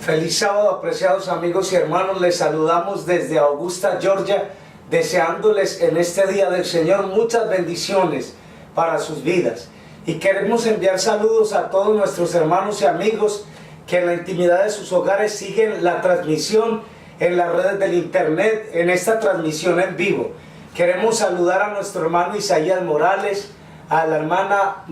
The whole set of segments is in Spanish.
Feliz sábado, apreciados amigos y hermanos. Les saludamos desde Augusta, Georgia, deseándoles en este día del Señor muchas bendiciones para sus vidas. Y queremos enviar saludos a todos nuestros hermanos y amigos que en la intimidad de sus hogares siguen la transmisión en las redes del internet, en esta transmisión en vivo. Queremos saludar a nuestro hermano Isaías Morales, a la hermana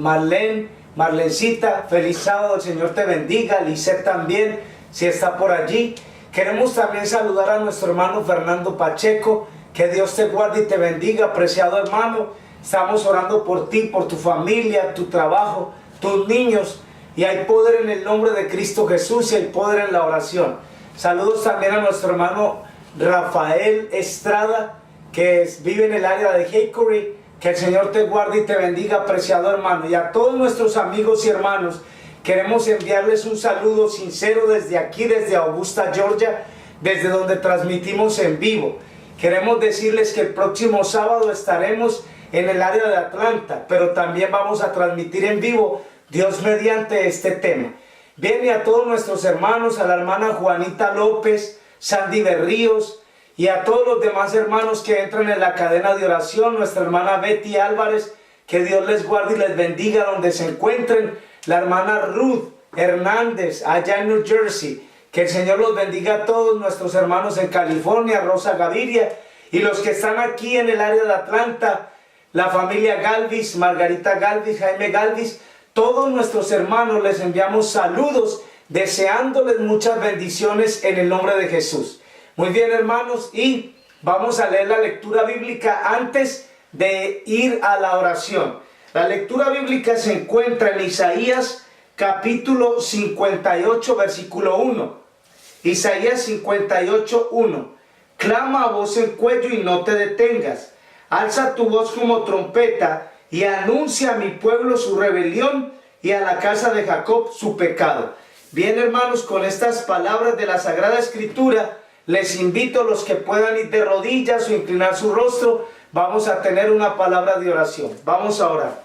Marlencita. Feliz sábado, el Señor te bendiga. Lisette también, si está por allí. Queremos también saludar a nuestro hermano Fernando Pacheco. Que Dios te guarde y te bendiga, apreciado hermano. Estamos orando por ti, por tu familia, tu trabajo, tus niños. Y hay poder en el nombre de Cristo Jesús y hay poder en la oración. Saludos también a nuestro hermano Rafael Estrada, que vive en el área de Hickory. Que el Señor te guarde y te bendiga, apreciado hermano. Y a todos nuestros amigos y hermanos, queremos enviarles un saludo sincero desde aquí, desde Augusta, Georgia, desde donde transmitimos en vivo. Queremos decirles que el próximo sábado estaremos en el área de Atlanta, pero también vamos a transmitir en vivo, Dios mediante, este tema. Bien, y a todos nuestros hermanos, a la hermana Juanita López, Sandy Berríos, y a todos los demás hermanos que entran en la cadena de oración, nuestra hermana Betty Álvarez, que Dios les guarde y les bendiga donde se encuentren, la hermana Ruth Hernández, allá en New Jersey, que el Señor los bendiga a todos nuestros hermanos en California, Rosa Gaviria, y los que están aquí en el área de Atlanta, la familia Galvis, Margarita Galvis, Jaime Galvis, todos nuestros hermanos les enviamos saludos, deseándoles muchas bendiciones en el nombre de Jesús. Muy bien, hermanos, y vamos a leer la lectura bíblica antes de ir a la oración. La lectura bíblica se encuentra en Isaías capítulo 58, versículo 1. Isaías 58, 1. Clama a voz en cuello y no te detengas. Alza tu voz como trompeta y anuncia a mi pueblo su rebelión y a la casa de Jacob su pecado. Bien, hermanos, con estas palabras de la Sagrada Escritura, les invito a los que puedan ir de rodillas o inclinar su rostro. Vamos a tener una palabra de oración. Vamos a orar.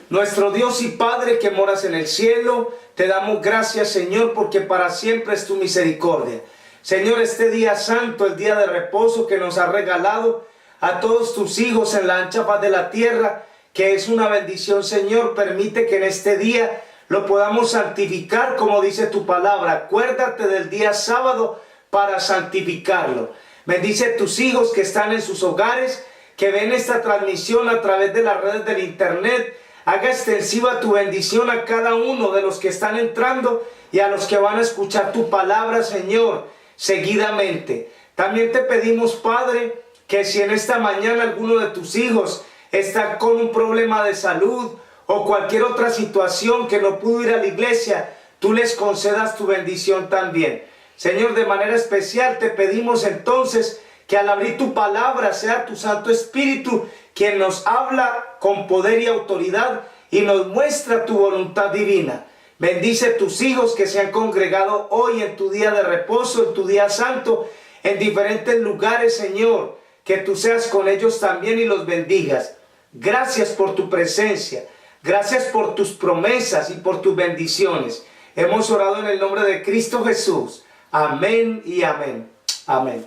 Nuestro Dios y Padre que moras en el cielo, te damos gracias, Señor, porque para siempre es tu misericordia. Señor, este día santo, el día de reposo que nos has regalado a todos tus hijos en la ancha faz de la tierra, que es una bendición, Señor, permite que en este día lo podamos santificar como dice tu palabra. Acuérdate del día sábado para santificarlo. Bendice a tus hijos que están en sus hogares, que ven esta transmisión a través de las redes del internet. Haga extensiva tu bendición a cada uno de los que están entrando y a los que van a escuchar tu palabra, Señor, seguidamente. También te pedimos, Padre, que si en esta mañana alguno de tus hijos está con un problema de salud o cualquier otra situación que no pudo ir a la iglesia, tú les concedas tu bendición también. Señor, de manera especial te pedimos entonces que al abrir tu palabra sea tu Santo Espíritu quien nos habla con poder y autoridad y nos muestra tu voluntad divina. Bendice tus hijos que se han congregado hoy en tu día de reposo, en tu día santo, en diferentes lugares, Señor, que tú seas con ellos también y los bendigas. Gracias por tu presencia. Gracias por tus promesas y por tus bendiciones. Hemos orado en el nombre de Cristo Jesús. Amén y amén. Amén.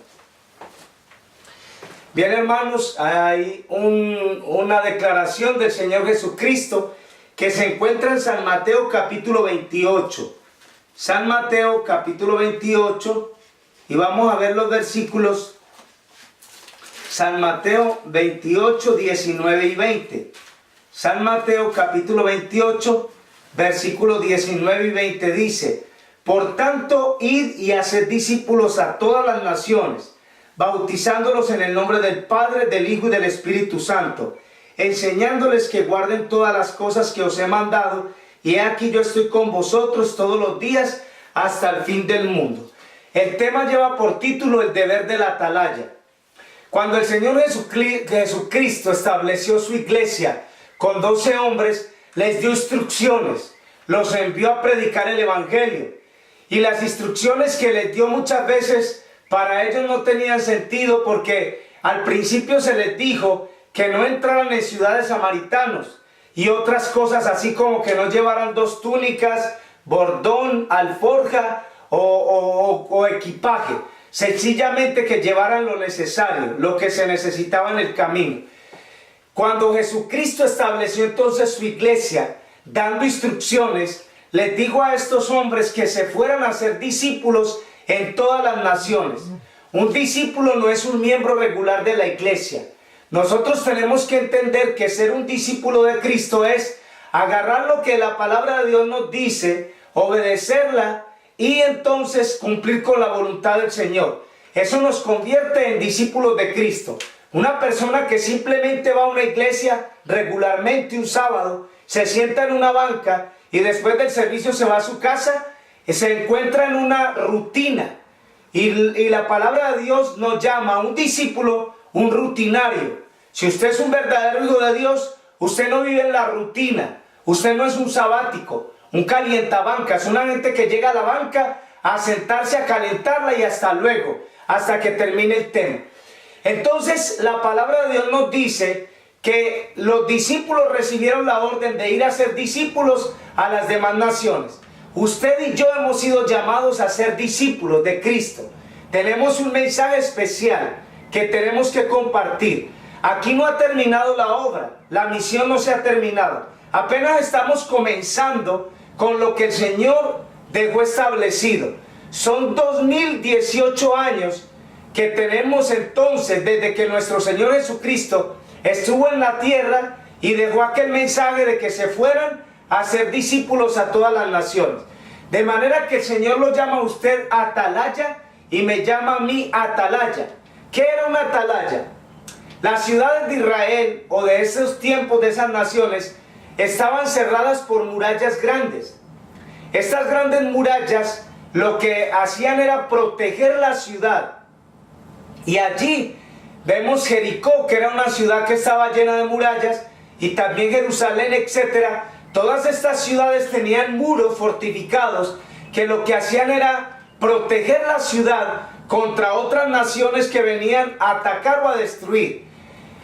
Bien, hermanos, hay una declaración del Señor Jesucristo que se encuentra en San Mateo capítulo 28. San Mateo capítulo 28, y vamos a ver los versículos. San Mateo 28, 19 y 20. San Mateo capítulo 28, versículos 19 y 20 dice: Por tanto, id y haced discípulos a todas las naciones, bautizándolos en el nombre del Padre, del Hijo y del Espíritu Santo, enseñándoles que guarden todas las cosas que os he mandado, y he aquí yo estoy con vosotros todos los días hasta el fin del mundo. El tema lleva por título el deber de la atalaya. Cuando el Señor Jesucristo estableció su iglesia con 12 hombres, les dio instrucciones, los envió a predicar el evangelio. Y las instrucciones que les dio muchas veces para ellos no tenían sentido, porque al principio se les dijo que no entraran en ciudades samaritanos y otras cosas así como que no llevaran 2 túnicas, bordón, alforja o equipaje. Sencillamente que llevaran lo necesario, lo que se necesitaba en el camino. Cuando Jesucristo estableció entonces su iglesia, dando instrucciones, les dijo a estos hombres que se fueran a hacer discípulos en todas las naciones. Un discípulo no es un miembro regular de la iglesia. Nosotros tenemos que entender que ser un discípulo de Cristo es agarrar lo que la palabra de Dios nos dice, obedecerla y entonces cumplir con la voluntad del Señor. Eso nos convierte en discípulos de Cristo. Una persona que simplemente va a una iglesia regularmente un sábado, se sienta en una banca y después del servicio se va a su casa, se encuentra en una rutina. Y la palabra de Dios nos llama a un discípulo un rutinario. Si usted es un verdadero hijo de Dios, usted no vive en la rutina. Usted no es un sabático, un calientabanca. Es una gente que llega a la banca a sentarse a calentarla y hasta luego, hasta que termine el tema. Entonces la palabra de Dios nos dice que los discípulos recibieron la orden de ir a ser discípulos a las demás naciones. Usted y yo hemos sido llamados a ser discípulos de Cristo. Tenemos un mensaje especial que tenemos que compartir. Aquí no ha terminado la obra, la misión no se ha terminado. Apenas estamos comenzando con lo que el Señor dejó establecido. Son 2018 años que tenemos entonces desde que nuestro Señor Jesucristo estuvo en la tierra y dejó aquel mensaje de que se fueran a ser discípulos a todas las naciones. De manera que el Señor lo llama a usted atalaya y me llama a mí atalaya. ¿Qué era una atalaya? Las ciudades de Israel o de esos tiempos, de esas naciones, estaban cerradas por murallas grandes. Estas grandes murallas lo que hacían era proteger la ciudad. Y allí vemos Jericó, que era una ciudad que estaba llena de murallas, y también Jerusalén, etcétera. Todas estas ciudades tenían muros fortificados que lo que hacían era proteger la ciudad contra otras naciones que venían a atacar o a destruir.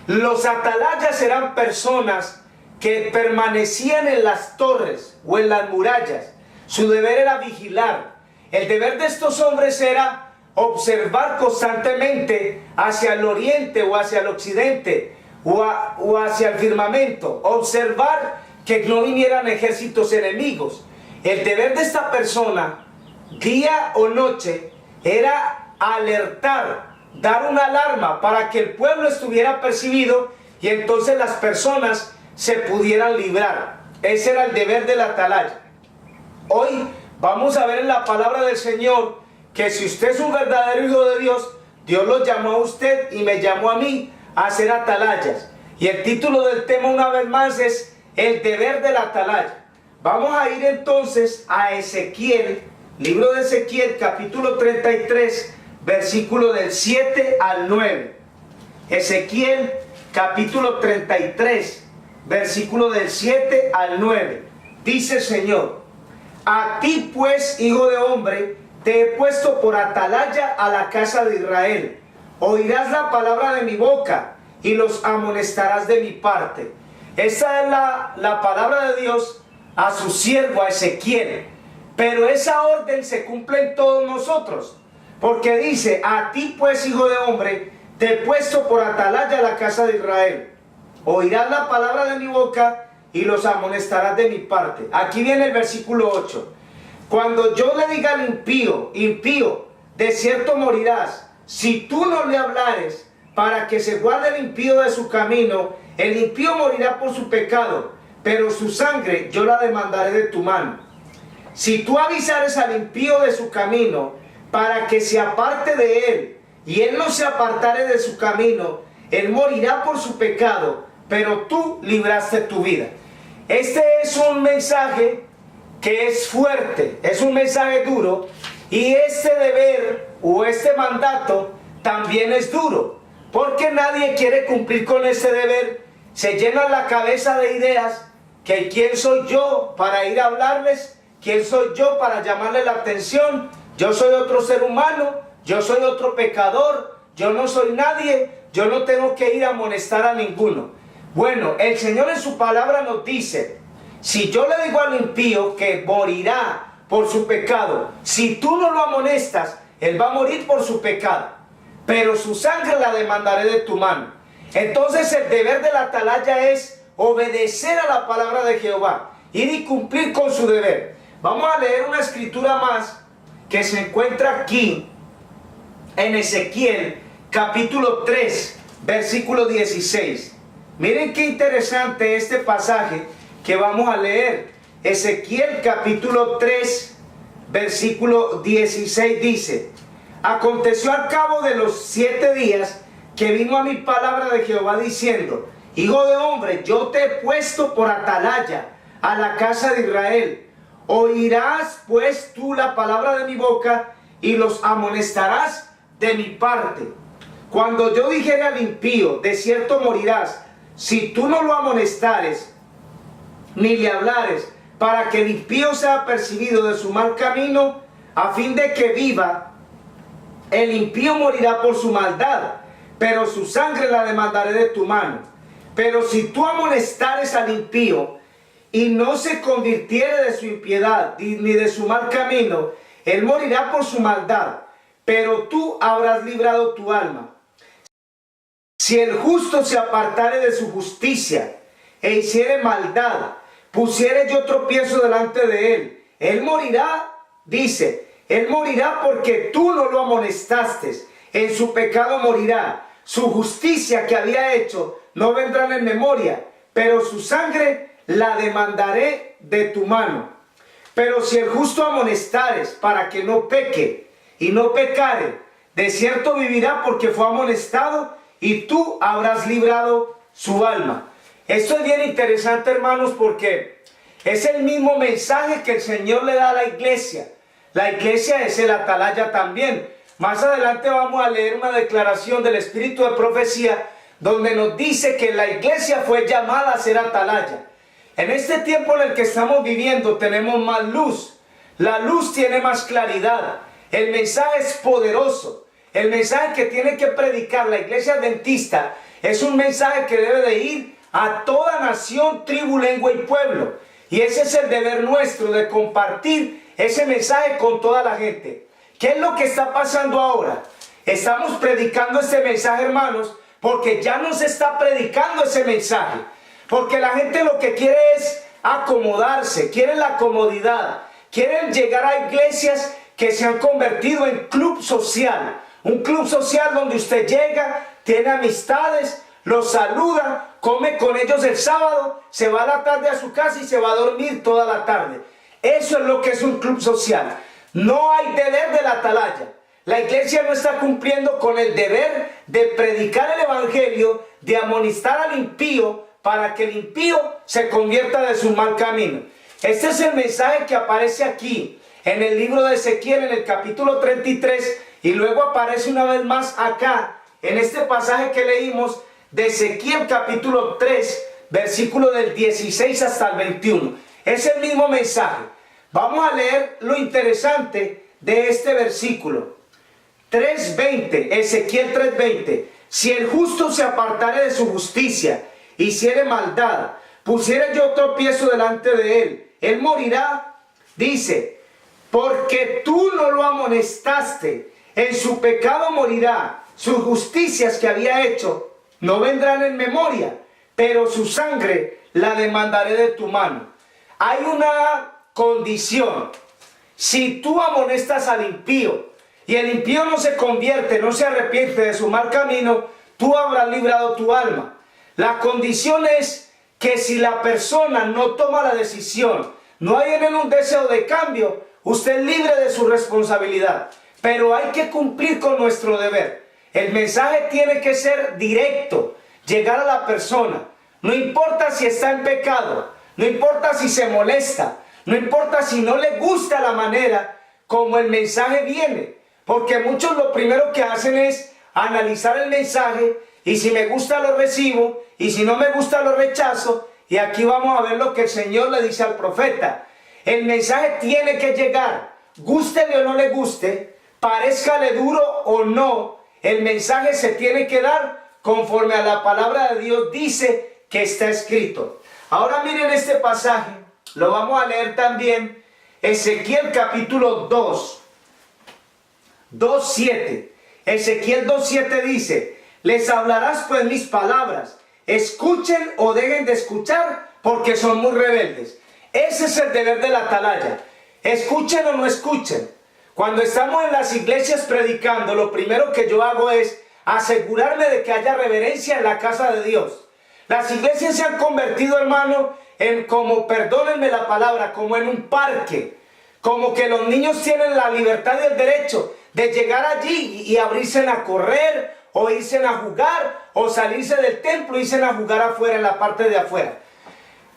Los atalayas eran personas que permanecían en las torres o en las murallas. Su deber era vigilar. El deber de estos hombres era observar constantemente hacia el oriente o hacia el occidente o hacia el firmamento. Observar que no vinieran ejércitos enemigos. El deber de esta persona, día o noche, era alertar, dar una alarma para que el pueblo estuviera percibido y entonces las personas se pudieran librar. Ese era el deber del atalaya. Hoy vamos a ver en la palabra del Señor que si usted es un verdadero hijo de Dios, Dios lo llamó a usted y me llamó a mí a ser atalayas. Y el título del tema una vez más es el deber del atalaya. Vamos a ir entonces a Ezequiel, libro de Ezequiel, capítulo 33, versículo del 7 al 9. Ezequiel, capítulo 33, versículo del 7 al 9. Dice el Señor: a ti pues, hijo de hombre, te he puesto por atalaya a la casa de Israel. Oirás la palabra de mi boca y los amonestarás de mi parte. Esa es la palabra de Dios a su siervo, a Ezequiel. Pero esa orden se cumple en todos nosotros. Porque dice: a ti pues, hijo de hombre, te he puesto por atalaya a la casa de Israel. Oirás la palabra de mi boca y los amonestarás de mi parte. Aquí viene el versículo 8. Cuando yo le diga al impío: impío, de cierto morirás, si tú no le hablares, para que se guarde el impío de su camino, el impío morirá por su pecado, pero su sangre yo la demandaré de tu mano. Si tú avisares al impío de su camino, para que se aparte de él, y él no se apartare de su camino, él morirá por su pecado, pero tú libraste tu vida. Este es un mensaje que es fuerte, es un mensaje duro, y este deber o este mandato también es duro, porque nadie quiere cumplir con este deber. Se llena la cabeza de ideas que quién soy yo para ir a hablarles, quién soy yo para llamarle la atención. Yo soy otro ser humano, yo soy otro pecador, yo no soy nadie, yo no tengo que ir a amonestar a ninguno. Bueno, el Señor en su palabra nos dice: si yo le digo al impío que morirá por su pecado. Si tú no lo amonestas, él va a morir por su pecado, pero su sangre la demandaré de tu mano. Entonces el deber de la atalaya es obedecer a la palabra de Jehová, ir y cumplir con su deber. Vamos a leer una escritura más que se encuentra aquí en Ezequiel capítulo 3, versículo 16. Miren qué interesante este pasaje que vamos a leer. Ezequiel capítulo 3, versículo 16 dice: aconteció al cabo de los 7 días que vino a mi palabra de Jehová diciendo: hijo de hombre, yo te he puesto por atalaya a la casa de Israel. Oirás pues tú la palabra de mi boca y los amonestarás de mi parte. Cuando yo dijere al impío, de cierto morirás, si tú no lo amonestares ni le hablares, para que el impío sea percibido de su mal camino, a fin de que viva, el impío morirá por su maldad, pero su sangre la demandaré de tu mano. Pero si tú amonestares al impío y no se convirtiere de su impiedad ni de su mal camino, él morirá por su maldad, pero tú habrás librado tu alma. Si el justo se apartare de su justicia e hiciere maldad, pusiere yo tropiezo delante de él morirá, dice, él morirá porque tú no lo amonestaste, en su pecado morirá, su justicia que había hecho no vendrá en memoria, pero su sangre la demandaré de tu mano. Pero si el justo amonestares para que no peque y no pecare, de cierto vivirá porque fue amonestado y tú habrás librado su alma. Esto es bien interesante, hermanos, porque es el mismo mensaje que el Señor le da a la iglesia. La iglesia es el atalaya también. Más adelante vamos a leer una declaración del Espíritu de Profecía donde nos dice que la iglesia fue llamada a ser atalaya. En este tiempo en el que estamos viviendo tenemos más luz. La luz tiene más claridad. El mensaje es poderoso. El mensaje que tiene que predicar la iglesia adventista es un mensaje que debe de ir a toda nación, tribu, lengua y pueblo. Y ese es el deber nuestro, de compartir ese mensaje con toda la gente. ¿Qué es lo que está pasando ahora? Estamos predicando este mensaje, hermanos, porque ya no se está predicando ese mensaje. Porque la gente lo que quiere es acomodarse, quieren la comodidad, quieren llegar a iglesias que se han convertido en club social. Un club social donde usted llega, tiene amistades, los saluda, come con ellos el sábado, se va a la tarde a su casa y se va a dormir toda la tarde. Eso es lo que es un club social. No hay deber de la atalaya. La iglesia no está cumpliendo con el deber de predicar el evangelio, de amonestar al impío para que el impío se convierta de su mal camino. Este es el mensaje que aparece aquí en el libro de Ezequiel, en el capítulo 33, y luego aparece una vez más acá, en este pasaje que leímos de Ezequiel capítulo 3, versículo del 16 hasta el 21. Es el mismo mensaje. Vamos a leer lo interesante de este versículo. 3:20, Ezequiel 3:20. Si el justo se apartare de su justicia, hiciere maldad, pusiere yo tropiezo delante de él morirá, dice, porque tú no lo amonestaste, en su pecado morirá, sus justicias que había hecho no vendrán en memoria, pero su sangre la demandaré de tu mano. Hay una condición. Si tú amonestas al impío y el impío no se convierte, no se arrepiente de su mal camino, tú habrás librado tu alma. La condición es que si la persona no toma la decisión, no hay en él un deseo de cambio, usted es libre de su responsabilidad. Pero hay que cumplir con nuestro deber. El mensaje tiene que ser directo, llegar a la persona. No importa si está en pecado, no importa si se molesta, no importa si no le gusta la manera como el mensaje viene. Porque muchos lo primero que hacen es analizar el mensaje, y si me gusta lo recibo, y si no me gusta lo rechazo. Y aquí vamos a ver lo que el Señor le dice al profeta. El mensaje tiene que llegar, gústele o no le guste, parezcale duro o no, el mensaje se tiene que dar conforme a la palabra de Dios dice que está escrito. Ahora miren este pasaje, lo vamos a leer también Ezequiel capítulo 2:7. Ezequiel 2:7 dice: les hablarás pues mis palabras, escuchen o dejen de escuchar, porque son muy rebeldes. Ese es el deber de la atalaya. Escuchen o no escuchen. Cuando estamos en las iglesias predicando, lo primero que yo hago es asegurarme de que haya reverencia en la casa de Dios. Las iglesias se han convertido, hermano, en como, perdónenme la palabra, como en un parque. Como que los niños tienen la libertad y el derecho de llegar allí y abrirse a correr, o irse a jugar, o salirse del templo y irse a jugar afuera, en la parte de afuera.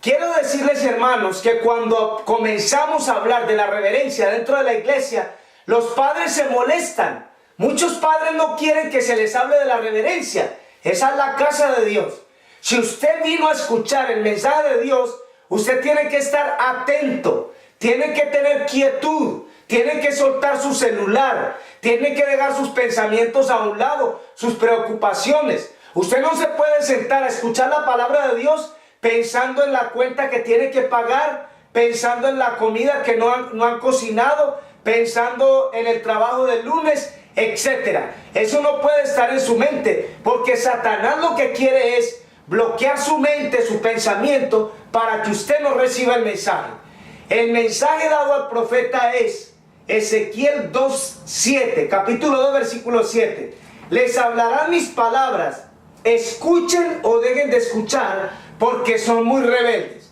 Quiero decirles, hermanos, que cuando comenzamos a hablar de la reverencia dentro de la iglesia, los padres se molestan. Muchos padres no quieren que se les hable de la reverencia. Esa es la casa de Dios. Si usted vino a escuchar el mensaje de Dios, usted tiene que estar atento, tiene que tener quietud, tiene que soltar su celular, tiene que dejar sus pensamientos a un lado, sus preocupaciones. Usted no se puede sentar a escuchar la palabra de Dios pensando en la cuenta que tiene que pagar, pensando en la comida que no han cocinado, pensando en el trabajo del lunes, etc. Eso no puede estar en su mente, porque Satanás lo que quiere es bloquear su mente, su pensamiento, para que usted no reciba el mensaje. El mensaje dado al profeta es Ezequiel 2:7, capítulo 2, versículo 7. Les hablarán mis palabras, escuchen o dejen de escuchar, porque son muy rebeldes.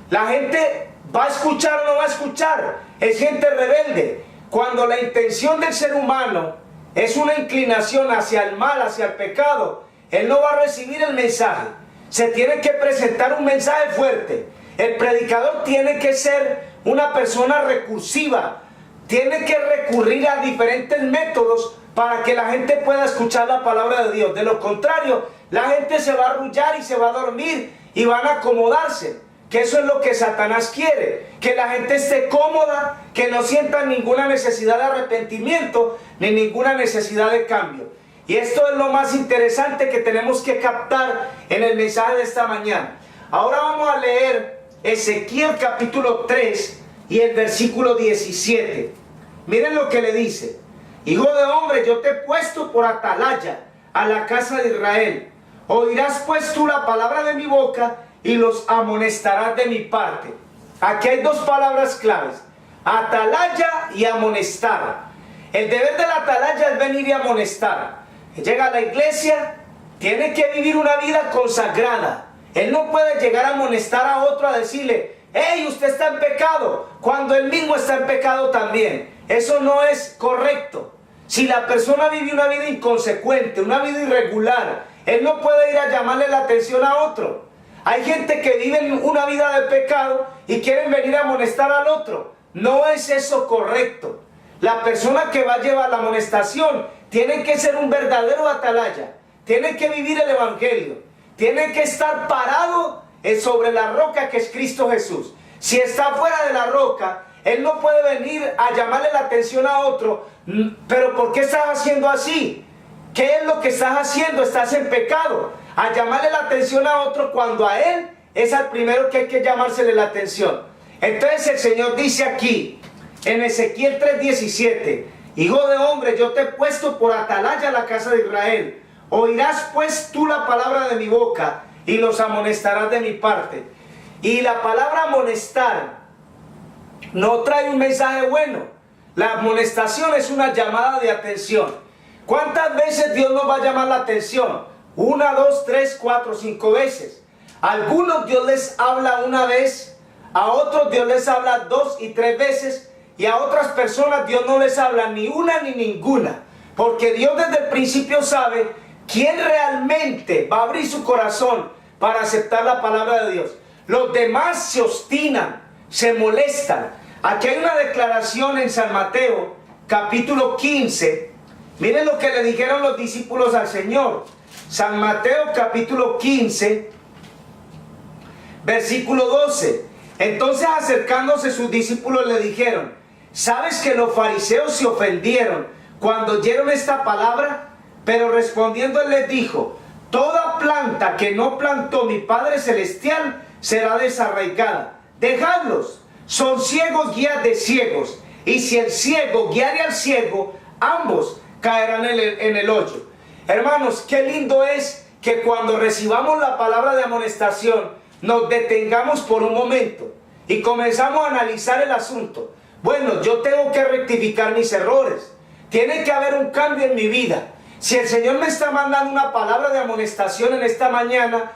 La gente va a escuchar o no va a escuchar, es gente rebelde. Cuando la intención del ser humano es una inclinación hacia el mal, hacia el pecado, él no va a recibir el mensaje. Se tiene que presentar un mensaje fuerte. El predicador tiene que ser una persona recursiva. Tiene que recurrir a diferentes métodos para que la gente pueda escuchar la palabra de Dios. De lo contrario, la gente se va a arrullar y se va a dormir y van a acomodarse. Que eso es lo que Satanás quiere. Que la gente esté cómoda, que no sienta ninguna necesidad de arrepentimiento ni ninguna necesidad de cambio. Y esto es lo más interesante que tenemos que captar en el mensaje de esta mañana. Ahora vamos a leer Ezequiel capítulo 3 y el versículo 17. Miren lo que le dice: hijo de hombre, yo te he puesto por atalaya a la casa de Israel. Oirás pues tú la palabra de mi boca y los amonestarás de mi parte. Aquí hay dos palabras claves: atalaya y amonestar. El deber de la atalaya es venir y amonestar. Llega a la iglesia, tiene que vivir una vida consagrada. Él no puede llegar a amonestar a otro, a decirle: hey, usted está en pecado, cuando él mismo está en pecado también. Eso no es correcto. Si la persona vive una vida inconsecuente, una vida irregular, él no puede ir a llamarle la atención a otro. Hay gente que vive una vida de pecado y quieren venir a amonestar al otro. No es eso correcto. La persona que va a llevar la amonestación tiene que ser un verdadero atalaya, tiene que vivir el evangelio, tiene que estar parado sobre la roca que es Cristo Jesús. Si está fuera de la roca, él no puede venir a llamarle la atención a otro. Pero ¿por qué estás haciendo así? ¿Qué es lo que estás haciendo? Estás en pecado. A llamarle la atención a otro cuando a él es al primero que hay que llamársele la atención. Entonces el Señor dice aquí en Ezequiel 3:17: hijo de hombre, yo te he puesto por atalaya a la casa de Israel. Oirás pues tú la palabra de mi boca y los amonestarás de mi parte. Y la palabra amonestar no trae un mensaje bueno. La amonestación es una llamada de atención. ¿Cuántas veces Dios nos va a llamar la atención? 1, 2, 3, 4, 5 veces. A algunos Dios les habla una vez, a otros Dios les habla 2 y 3 veces, y a otras personas Dios no les habla ni una ni ninguna, porque Dios desde el principio sabe quién realmente va a abrir su corazón para aceptar la palabra de Dios. Los demás se obstinan, se molestan. Aquí hay una declaración en San Mateo, capítulo 15. Miren lo que le dijeron los discípulos al Señor. San Mateo, capítulo 15, versículo 12. Entonces, acercándose sus discípulos, le dijeron: ¿sabes que los fariseos se ofendieron cuando oyeron esta palabra? Pero respondiendo él les dijo: toda planta que no plantó mi Padre Celestial será desarraigada. Dejadlos, Son ciegos guías de ciegos. Y si el ciego guiare al ciego, ambos caerán en el hoyo. Hermanos, qué lindo es que cuando recibamos la palabra de amonestación, nos detengamos por un momento y comenzamos a analizar el asunto. Bueno, yo tengo que rectificar mis errores. Tiene que haber un cambio en mi vida. Si el Señor me está mandando una palabra de amonestación en esta mañana,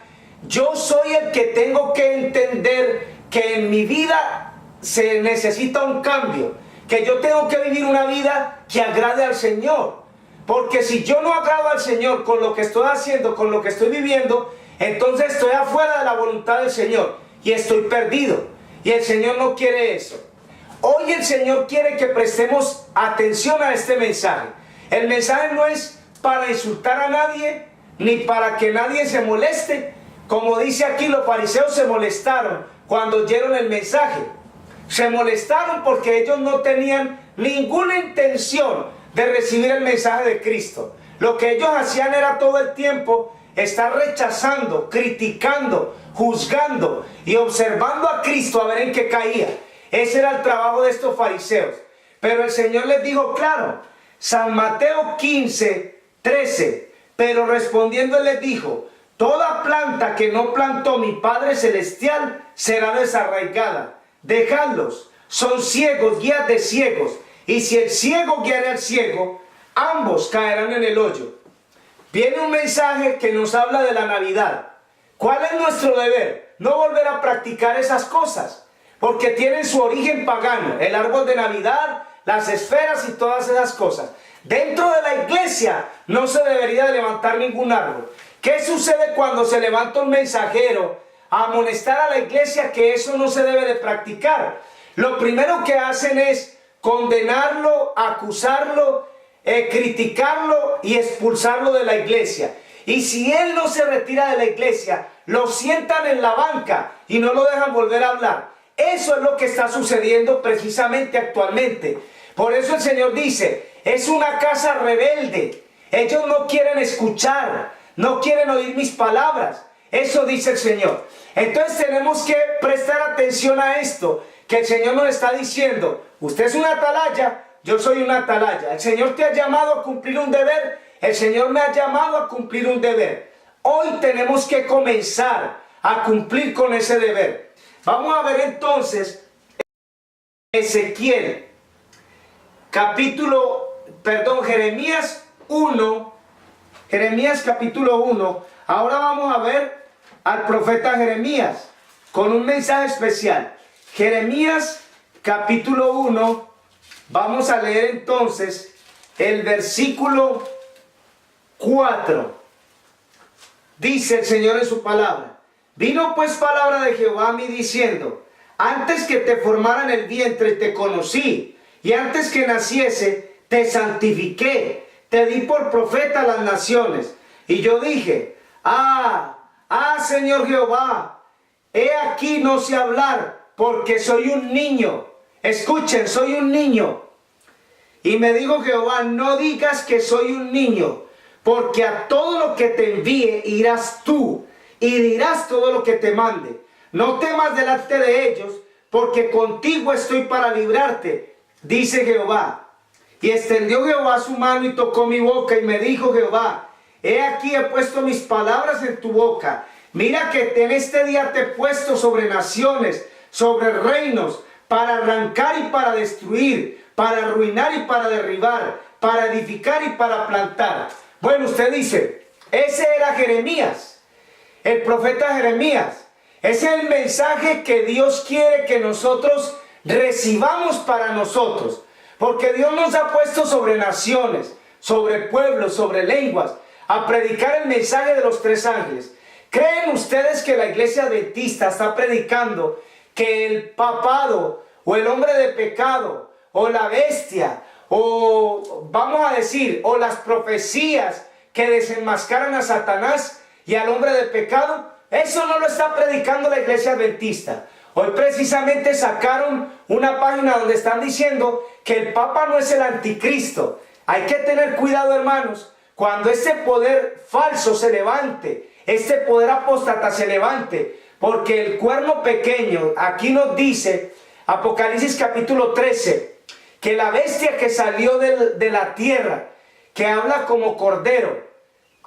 yo soy el que tengo que entender que en mi vida se necesita un cambio, que yo tengo que vivir una vida que agrade al Señor. Porque si yo no agrado al Señor con lo que estoy haciendo, con lo que estoy viviendo, entonces estoy afuera de la voluntad del Señor y estoy perdido. Y el Señor no quiere eso. Hoy el Señor quiere que prestemos atención a este mensaje. El mensaje no es para insultar a nadie, ni para que nadie se moleste. Como dice aquí, los fariseos se molestaron cuando oyeron el mensaje. Se molestaron porque ellos no tenían ninguna intención de recibir el mensaje de Cristo. Lo que ellos hacían era todo el tiempo estar rechazando, criticando, juzgando y observando a Cristo a ver en qué caía. Ese era el trabajo de estos fariseos. Pero el Señor les dijo claro, San Mateo 15, 13, pero respondiendo Él les dijo, toda planta que no plantó mi Padre Celestial será desarraigada. Dejadlos, son ciegos, guías de ciegos. Y si el ciego guiare al ciego, ambos caerán en el hoyo. Viene un mensaje que nos habla de la Navidad. ¿Cuál es nuestro deber? No volver a practicar esas cosas, porque tienen su origen pagano. El árbol de Navidad, las esferas y todas esas cosas. Dentro de la iglesia no se debería de levantar ningún árbol. ¿Qué sucede cuando se levanta un mensajero a amonestar a la iglesia que eso no se debe de practicar? Lo primero que hacen es condenarlo, acusarlo, criticarlo y expulsarlo de la iglesia. Y si él no se retira de la iglesia, lo sientan en la banca y no lo dejan volver a hablar. Eso es lo que está sucediendo precisamente actualmente. Por eso el Señor dice, es una casa rebelde. Ellos no quieren escuchar, no quieren oír mis palabras. Eso dice el Señor. Entonces tenemos que prestar atención a esto, que el Señor nos está diciendo, usted es una atalaya, yo soy una atalaya. El Señor te ha llamado a cumplir un deber, el Señor me ha llamado a cumplir un deber. Hoy tenemos que comenzar a cumplir con ese deber. Vamos a ver entonces Jeremías 1, Jeremías capítulo 1. Ahora vamos a ver al profeta Jeremías con un mensaje especial. Jeremías capítulo 1, vamos a leer entonces el versículo 4. Dice el Señor en su palabra, vino pues palabra de Jehová a mí diciendo, antes que te formara en el vientre te conocí, y antes que naciese te santifiqué, te di por profeta a las naciones. Y yo dije, Señor Jehová, he aquí no sé hablar, porque soy un niño. Escuchen, soy un niño. Y me dijo Jehová, no digas que soy un niño, porque a todo lo que te envíe irás tú, y dirás todo lo que te mande. No temas delante de ellos, porque contigo estoy para librarte, dice Jehová. Y extendió Jehová su mano y tocó mi boca, y me dijo Jehová, he aquí he puesto mis palabras en tu boca. Mira que en este día te he puesto sobre naciones, sobre reinos, para arrancar y para destruir, para arruinar y para derribar, para edificar y para plantar. Bueno, usted dice, ese era Jeremías, el profeta Jeremías. Ese es el mensaje que Dios quiere que nosotros recibamos para nosotros. Porque Dios nos ha puesto sobre naciones, sobre pueblos, sobre lenguas, a predicar el mensaje de los tres ángeles. ¿Creen ustedes que la iglesia adventista está predicando que el papado o el hombre de pecado o la bestia o vamos a decir o las profecías que desenmascaran a Satanás y al hombre de pecado? Eso no lo está predicando la iglesia adventista. Hoy precisamente sacaron una página donde están diciendo que el Papa no es el anticristo. Hay que tener cuidado, hermanos, cuando este poder falso se levante, este poder apóstata se levante, porque el cuerno pequeño aquí nos dice Apocalipsis capítulo 13, que la bestia que salió de la tierra, que habla como cordero,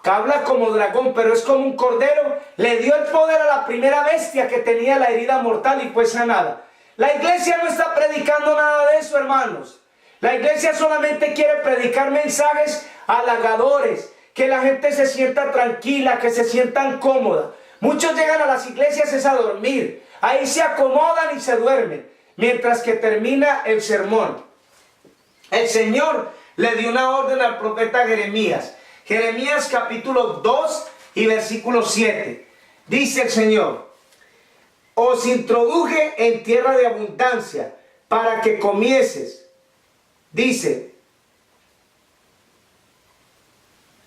que habla como dragón, pero es como un cordero, le dio el poder a la primera bestia que tenía la herida mortal y fue sanada. La iglesia no está predicando nada de eso, hermanos. La iglesia solamente quiere predicar mensajes halagadores, que la gente se sienta tranquila, que se sientan cómoda. Muchos llegan a las iglesias es a dormir, ahí se acomodan y se duermen, mientras que termina el sermón. El Señor le dio una orden al profeta Jeremías. Jeremías capítulo 2 y versículo 7. Dice el Señor: os introduje en tierra de abundancia para que comieses. Dice: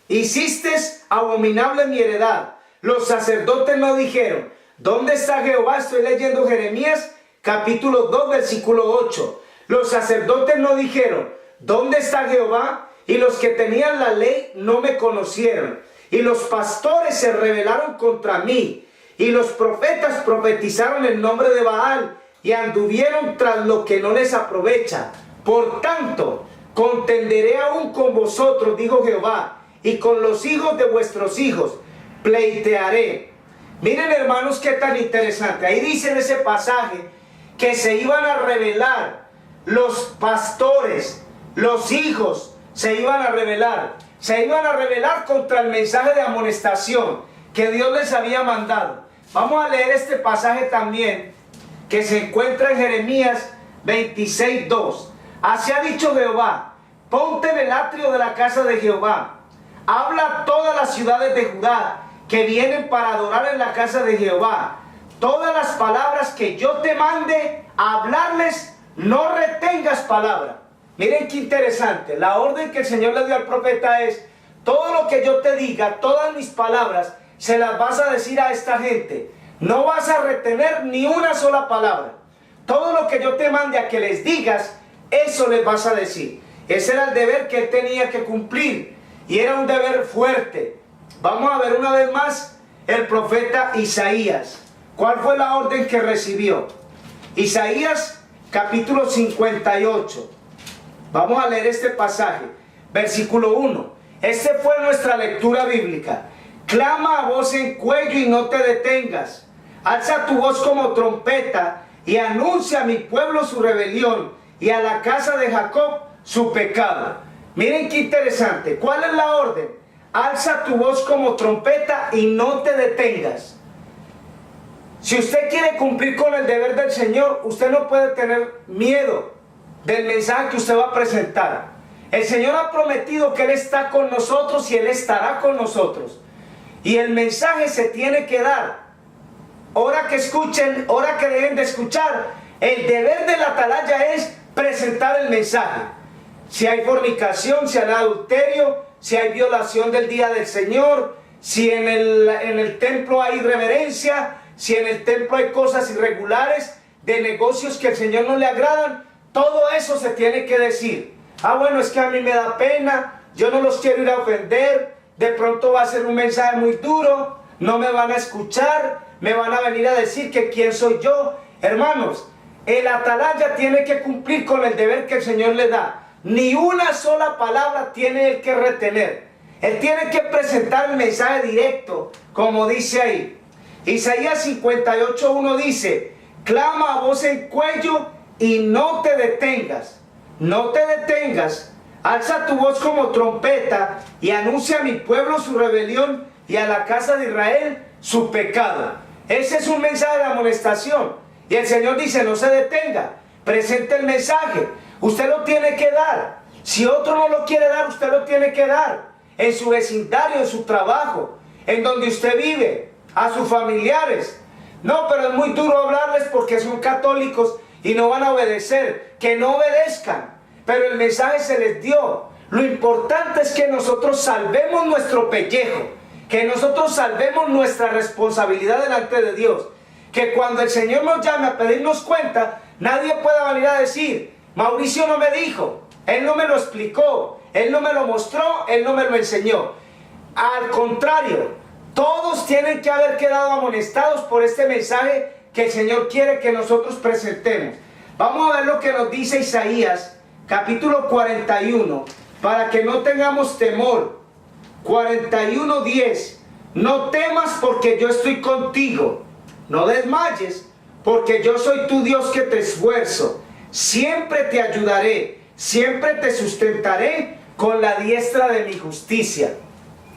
hiciste abominable mi heredad. Los sacerdotes no dijeron: ¿dónde está Jehová? Estoy leyendo Jeremías capítulo 2 versículo 8. Los sacerdotes no dijeron: ¿dónde está Jehová? Y los que tenían la ley no me conocieron. Y los pastores se rebelaron contra mí. Y los profetas profetizaron en nombre de Baal y anduvieron tras lo que no les aprovecha. Por tanto, contenderé aún con vosotros, dijo Jehová, y con los hijos de vuestros hijos pleitearé. Miren, hermanos, qué tan interesante. Ahí dice en ese pasaje que se iban a rebelar los pastores, los hijos se iban a rebelar contra el mensaje de amonestación que Dios les había mandado. Vamos a leer este pasaje también que se encuentra en Jeremías 26:2. Así ha dicho Jehová: ponte en el atrio de la casa de Jehová, habla a todas las ciudades de Judá que vienen para adorar en la casa de Jehová. Todas las palabras que yo te mande a hablarles, no retengas palabra. Miren qué interesante. La orden que el Señor le dio al profeta es: todo lo que yo te diga, todas mis palabras, se las vas a decir a esta gente. No vas a retener ni una sola palabra. Todo lo que yo te mande a que les digas, eso les vas a decir. Ese era el deber que él tenía que cumplir. Y era un deber fuerte. Vamos a ver una vez más el profeta Isaías. ¿Cuál fue la orden que recibió? Isaías capítulo 58. Vamos a leer este pasaje, versículo 1. Esta fue nuestra lectura bíblica. Clama a voz en cuello y no te detengas. Alza tu voz como trompeta y anuncia a mi pueblo su rebelión y a la casa de Jacob su pecado. Miren qué interesante. ¿Cuál es la orden? Alza tu voz como trompeta y no te detengas. Si usted quiere cumplir con el deber del Señor, usted no puede tener miedo del mensaje que usted va a presentar. El Señor ha prometido que Él está con nosotros y Él estará con nosotros. Y el mensaje se tiene que dar. Hora que escuchen, hora que dejen de escuchar. El deber de la atalaya es presentar el mensaje. Si hay fornicación, si hay adulterio, si hay violación del día del Señor, si en el templo hay irreverencia, si en el templo hay cosas irregulares, de negocios que al Señor no le agradan, todo eso se tiene que decir. Ah, bueno, es que a mí me da pena, yo no los quiero ir a ofender, de pronto va a ser un mensaje muy duro, no me van a escuchar, me van a venir a decir que quién soy yo. Hermanos, el atalaya tiene que cumplir con el deber que el Señor le da. Ni una sola palabra tiene él que retener. Él tiene que presentar el mensaje directo, como dice ahí. Isaías 58:1 dice: clama a voz en cuello y no te detengas. No te detengas. Alza tu voz como trompeta y anuncia a mi pueblo su rebelión y a la casa de Israel su pecado. Ese es un mensaje de amonestación. Y el Señor dice: no se detenga, presente el mensaje. Usted lo tiene que dar. Si otro no lo quiere dar, usted lo tiene que dar. En su vecindario, en su trabajo, en donde usted vive, a sus familiares. No, pero es muy duro hablarles porque son católicos y no van a obedecer. Que no obedezcan. Pero el mensaje se les dio. Lo importante es que nosotros salvemos nuestro pellejo, que nosotros salvemos nuestra responsabilidad delante de Dios. Que cuando el Señor nos llame a pedirnos cuenta, nadie pueda venir a decir: Mauricio no me dijo, él no me lo explicó, él no me lo mostró, él no me lo enseñó. Al contrario, todos tienen que haber quedado amonestados por este mensaje que el Señor quiere que nosotros presentemos. Vamos a ver lo que nos dice Isaías, capítulo 41, para que no tengamos temor. 41:10. No temas porque yo estoy contigo. No desmayes porque yo soy tu Dios que te esfuerzo. Siempre te ayudaré, siempre te sustentaré con la diestra de mi justicia.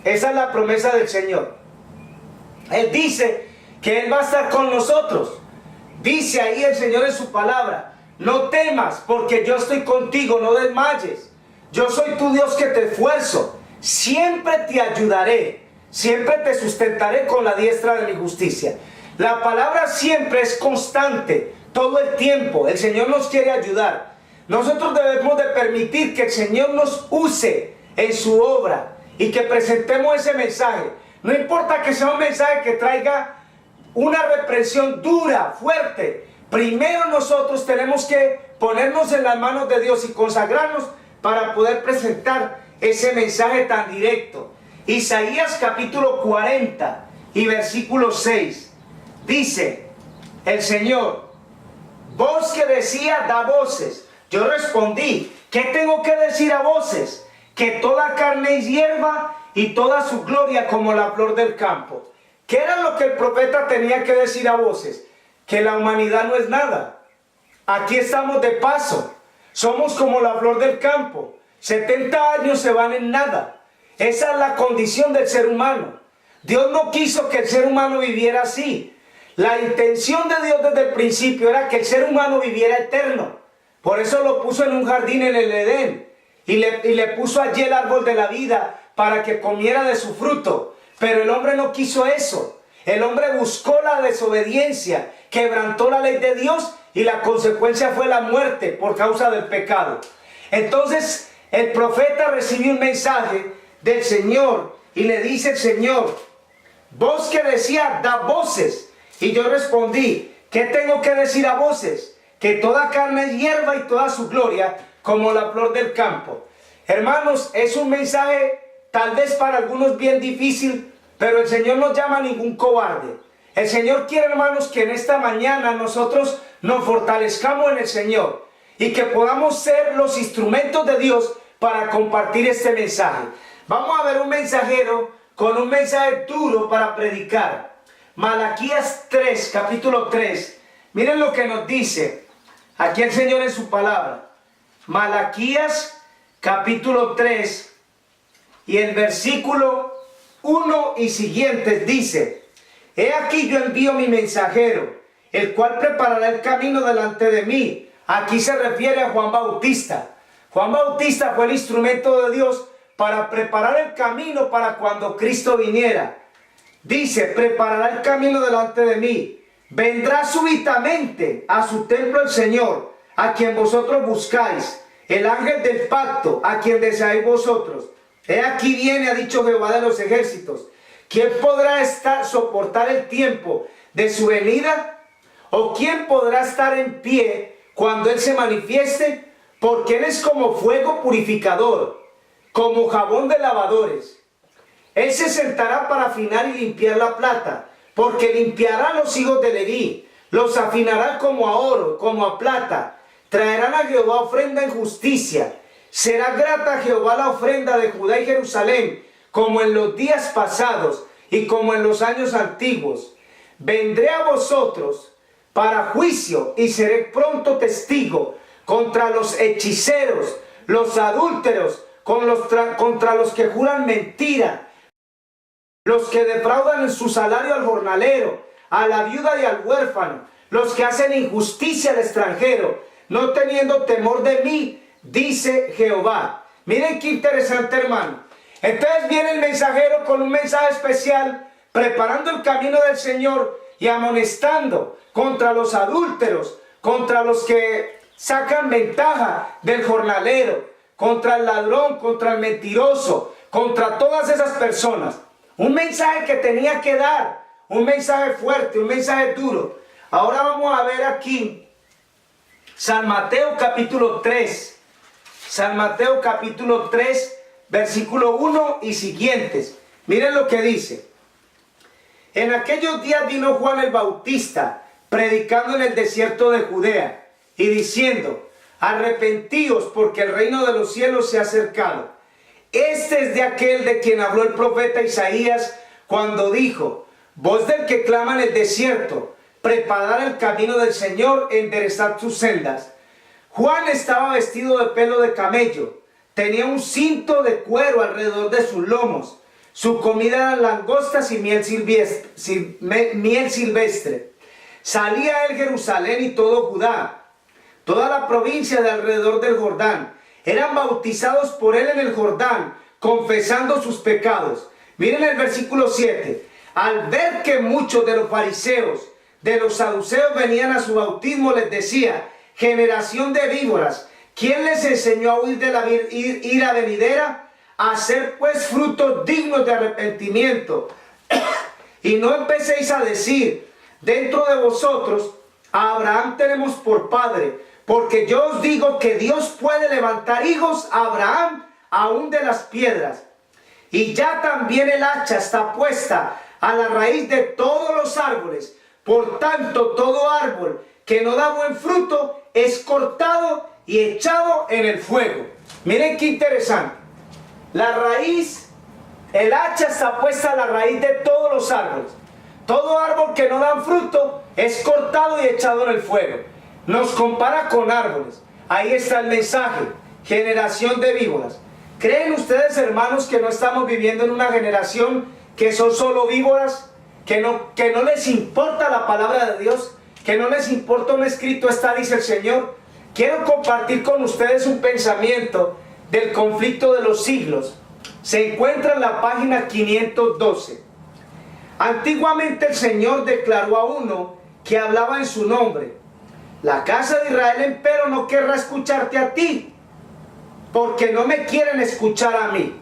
Esa es la promesa del Señor. Él dice que Él va a estar con nosotros. Dice ahí el Señor en su palabra: no temas porque yo estoy contigo, no desmayes. Yo soy tu Dios que te esfuerzo. Siempre te ayudaré, siempre te sustentaré con la diestra de mi justicia. La palabra siempre es constante, todo el tiempo. El Señor nos quiere ayudar. Nosotros debemos de permitir que el Señor nos use en su obra y que presentemos ese mensaje. No importa que sea un mensaje que traiga una reprensión dura, fuerte. Primero nosotros tenemos que ponernos en las manos de Dios y consagrarnos para poder presentar ese mensaje tan directo. Isaías capítulo 40 y versículo 6. Dice el Señor: voz que decía, da voces. Yo respondí: ¿qué tengo que decir a voces? Que toda carne es hierba y toda su gloria como la flor del campo. ¿Qué era lo que el profeta tenía que decir a voces? Que la humanidad no es nada. Aquí estamos de paso. Somos como la flor del campo. 70 años se van en nada. Esa es la condición del ser humano. Dios no quiso que el ser humano viviera así. La intención de Dios desde el principio era que el ser humano viviera eterno. Por eso lo puso en un jardín en el Edén. Y le puso allí el árbol de la vida para que comiera de su fruto. Pero el hombre no quiso eso. El hombre buscó la desobediencia, quebrantó la ley de Dios y la consecuencia fue la muerte por causa del pecado. Entonces el profeta recibió un mensaje del Señor y le dice el Señor: voz que decía, da voces. Y yo respondí: ¿qué tengo que decir a voces? Que toda carne es hierba y toda su gloria como la flor del campo. Hermanos, es un mensaje tal vez para algunos bien difícil, pero el Señor no llama a ningún cobarde. El Señor quiere, hermanos, que en esta mañana nosotros nos fortalezcamos en el Señor y que podamos ser los instrumentos de Dios para compartir este mensaje. Vamos a ver un mensajero con un mensaje duro para predicar. Malaquías 3, capítulo 3. Miren lo que nos dice aquí el Señor en su palabra. Malaquías capítulo 3 y el versículo 1 y siguientes dice: he aquí yo envío mi mensajero, el cual preparará el camino delante de mí. Aquí se refiere a Juan Bautista. Juan Bautista fue el instrumento de Dios para preparar el camino para cuando Cristo viniera. Dice: preparará el camino delante de mí. Vendrá súbitamente a su templo el Señor, a quien vosotros buscáis, el ángel del pacto, a quien deseáis vosotros. He aquí viene, ha dicho Jehová de los ejércitos. ¿Quién podrá soportar el tiempo de su venida? ¿O quién podrá estar en pie cuando Él se manifieste? Porque Él es como fuego purificador, como jabón de lavadores. Él se sentará para afinar y limpiar la plata, porque limpiará a los hijos de Leví, los afinará como a oro, como a plata. Traerán a Jehová ofrenda en justicia. Será grata a Jehová la ofrenda de Judá y Jerusalén, como en los días pasados y como en los años antiguos. Vendré a vosotros para juicio y seré pronto testigo contra los hechiceros, los adúlteros, contra los que juran mentira, los que defraudan en su salario al jornalero, a la viuda y al huérfano, los que hacen injusticia al extranjero, no teniendo temor de mí, dice Jehová. Miren qué interesante, hermano. Entonces viene el mensajero con un mensaje especial, preparando el camino del Señor y amonestando contra los adúlteros, contra los que sacan ventaja del jornalero, contra el ladrón, contra el mentiroso, contra todas esas personas. Un mensaje que tenía que dar, un mensaje fuerte, un mensaje duro. Ahora vamos a ver aquí San Mateo capítulo 3. San Mateo capítulo 3, versículo 1 y siguientes. Miren lo que dice. En aquellos días vino Juan el Bautista, predicando en el desierto de Judea, y diciendo: arrepentíos, porque el reino de los cielos se ha acercado. Este es de aquel de quien habló el profeta Isaías cuando dijo: voz del que clama en el desierto, preparad el camino del Señor, enderezad sus sendas. Juan estaba vestido de pelo de camello, tenía un cinto de cuero alrededor de sus lomos. Su comida eran langostas y miel silvestre. Salía él Jerusalén y todo Judá, toda la provincia de alrededor del Jordán. Eran bautizados por él en el Jordán, confesando sus pecados. Miren el versículo 7. Al ver que muchos de los fariseos, de los saduceos venían a su bautismo, les decía: generación de víboras, ¿quién les enseñó a huir de la ira venidera? Hacer pues frutos dignos de arrepentimiento. Y no empecéis a decir dentro de vosotros: a Abraham tenemos por padre, porque yo os digo que Dios puede levantar hijos a Abraham aún de las piedras. Y ya también el hacha está puesta a la raíz de todos los árboles. Por tanto, todo árbol que no da buen fruto es cortado y echado en el fuego. Miren qué interesante. La raíz, el hacha está puesta a la raíz de todos los árboles. Todo árbol que no da fruto es cortado y echado en el fuego. Nos compara con árboles. Ahí está el mensaje: generación de víboras. ¿Creen ustedes, hermanos, que no estamos viviendo en una generación que son solo víboras? Que no les importa la palabra de Dios, que no les importa un escrito está, dice el Señor. Quiero compartir con ustedes un pensamiento del conflicto de los siglos. Se encuentra en la página 512. Antiguamente el Señor declaró a uno que hablaba en su nombre: la casa de Israel empero no querrá escucharte a ti, porque no me quieren escuchar a mí.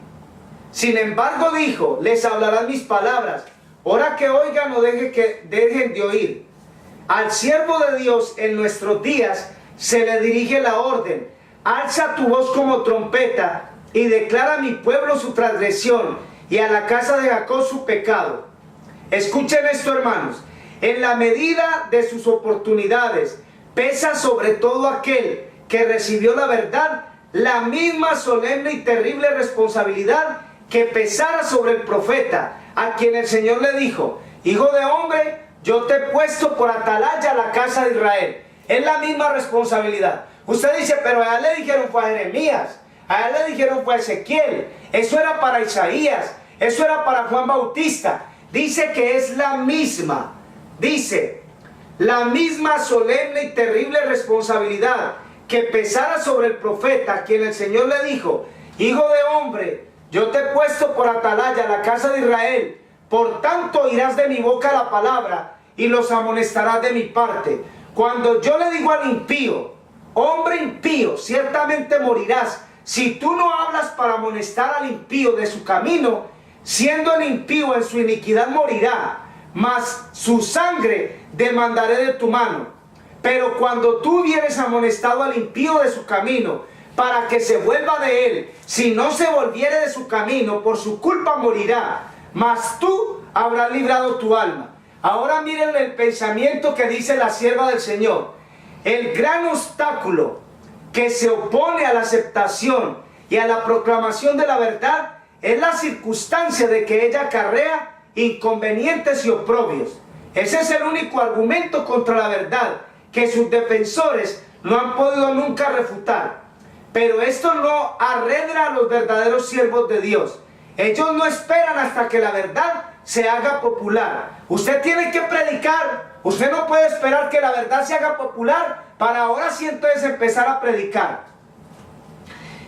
Sin embargo dijo: les hablarán mis palabras, ora que oigan o dejen de oír. Al siervo de Dios en nuestros días se le dirige la orden: alza tu voz como trompeta y declara a mi pueblo su transgresión y a la casa de Jacob su pecado. Escuchen esto, hermanos: en la medida de sus oportunidades pesa sobre todo aquel que recibió la verdad la misma solemne y terrible responsabilidad que pesara sobre el profeta, a quien el Señor le dijo: hijo de hombre, yo te he puesto por atalaya a la casa de Israel. Es la misma responsabilidad. Usted dice: pero a él le dijeron fue a Jeremías, a él le dijeron fue a Ezequiel, eso era para Isaías, eso era para Juan Bautista. Dice que es la misma, dice, la misma solemne y terrible responsabilidad que pesara sobre el profeta, a quien el Señor le dijo: hijo de hombre, yo te he puesto por atalaya a la casa de Israel. Por tanto oirás de mi boca la palabra y los amonestarás de mi parte. Cuando yo le digo al impío: hombre impío, ciertamente morirás, si tú no hablas para amonestar al impío de su camino, siendo el impío en su iniquidad morirá, mas su sangre demandaré de tu mano. Pero cuando tú hubieres amonestado al impío de su camino, para que se vuelva de él, si no se volviere de su camino, por su culpa morirá, mas tú habrás librado tu alma. Ahora miren el pensamiento que dice la sierva del Señor. El gran obstáculo que se opone a la aceptación y a la proclamación de la verdad es la circunstancia de que ella acarrea inconvenientes y oprobios. Ese es el único argumento contra la verdad que sus defensores no han podido nunca refutar. Pero esto no arredra a los verdaderos siervos de Dios. Ellos no esperan hasta que la verdad se haga popular. Usted tiene que predicar. Usted no puede esperar que la verdad se haga popular para ahora sí entonces empezar a predicar.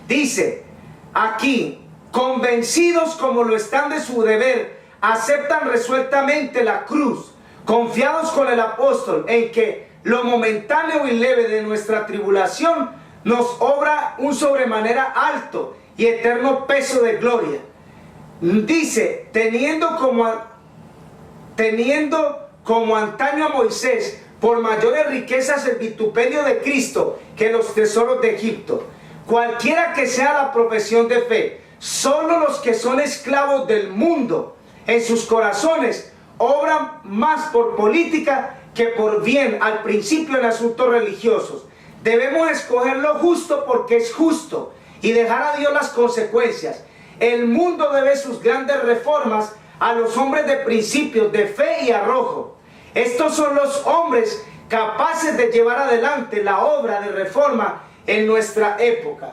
Dice aquí: convencidos como lo están de su deber, aceptan resueltamente la cruz, confiados con el apóstol en que lo momentáneo y leve de nuestra tribulación nos obra un sobremanera alto y eterno peso de gloria. Dice: teniendo como antaño a Moisés por mayores riquezas el vituperio de Cristo que los tesoros de Egipto. Cualquiera que sea la profesión de fe, solo los que son esclavos del mundo en sus corazones obran más por política que por bien, al principio en asuntos religiosos. Debemos escoger lo justo porque es justo y dejar a Dios las consecuencias. El mundo debe sus grandes reformas a los hombres de principios, de fe y arrojo. Estos son los hombres capaces de llevar adelante la obra de reforma en nuestra época.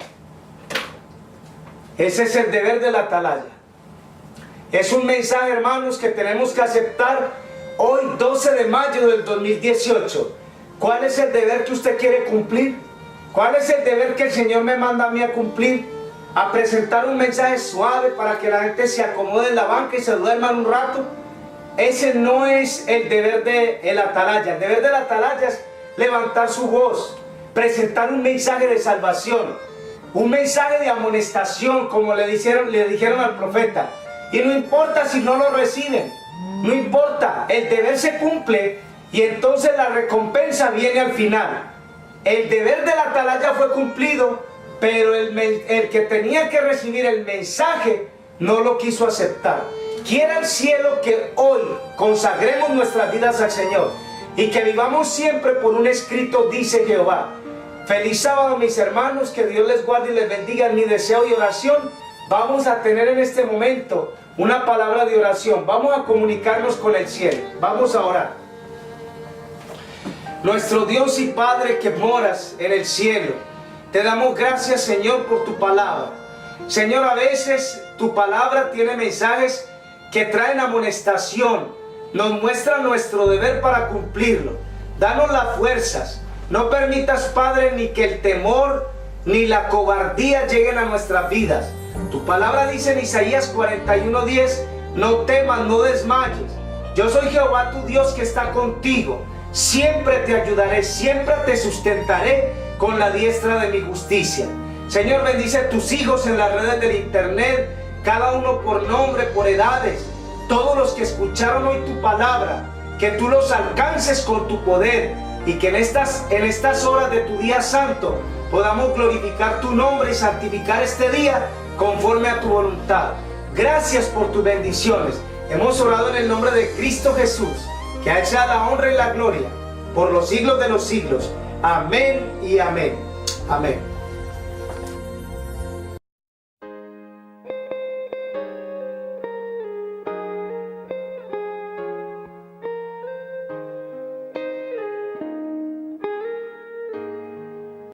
Ese es el deber de la atalaya. Es un mensaje, hermanos, que tenemos que aceptar hoy, 12 de mayo del 2018. ¿Cuál es el deber que usted quiere cumplir? ¿Cuál es el deber que el Señor me manda a mí a cumplir? A presentar un mensaje suave para que la gente se acomode en la banca y se duerman un rato. Ese no es el deber del atalaya. El deber del atalaya es levantar su voz, presentar un mensaje de salvación, un mensaje de amonestación, como le dijeron al profeta. Y no importa si no lo reciben, no importa, el deber se cumple y entonces la recompensa viene al final. El deber de la atalaya fue cumplido, pero el que tenía que recibir el mensaje no lo quiso aceptar. Quiera el cielo que hoy consagremos nuestras vidas al Señor y que vivamos siempre por un escrito, dice Jehová. Feliz sábado, mis hermanos, que Dios les guarde y les bendiga. En mi deseo y oración vamos a tener en este momento una palabra de oración. Vamos a comunicarnos con el cielo. Vamos a orar. Nuestro Dios y Padre que moras en el cielo, te damos gracias, Señor, por tu palabra. Señor, a veces tu palabra tiene mensajes que traen amonestación, nos muestran nuestro deber para cumplirlo. Danos las fuerzas. No permitas, Padre, ni que el temor ni la cobardía lleguen a nuestras vidas. Tu palabra dice en Isaías 41:10, no temas, no desmayes. Yo soy Jehová tu Dios que está contigo. Siempre te ayudaré, siempre te sustentaré con la diestra de mi justicia. Señor, bendice a tus hijos en las redes del internet, cada uno por nombre, por edades. Todos los que escucharon hoy tu palabra, que tú los alcances con tu poder y que en estas horas de tu día santo podamos glorificar tu nombre y santificar este día conforme a tu voluntad. Gracias por tus bendiciones. Hemos orado en el nombre de Cristo Jesús, que a Él sea la honra y la gloria por los siglos de los siglos. Amén y amén. Amén.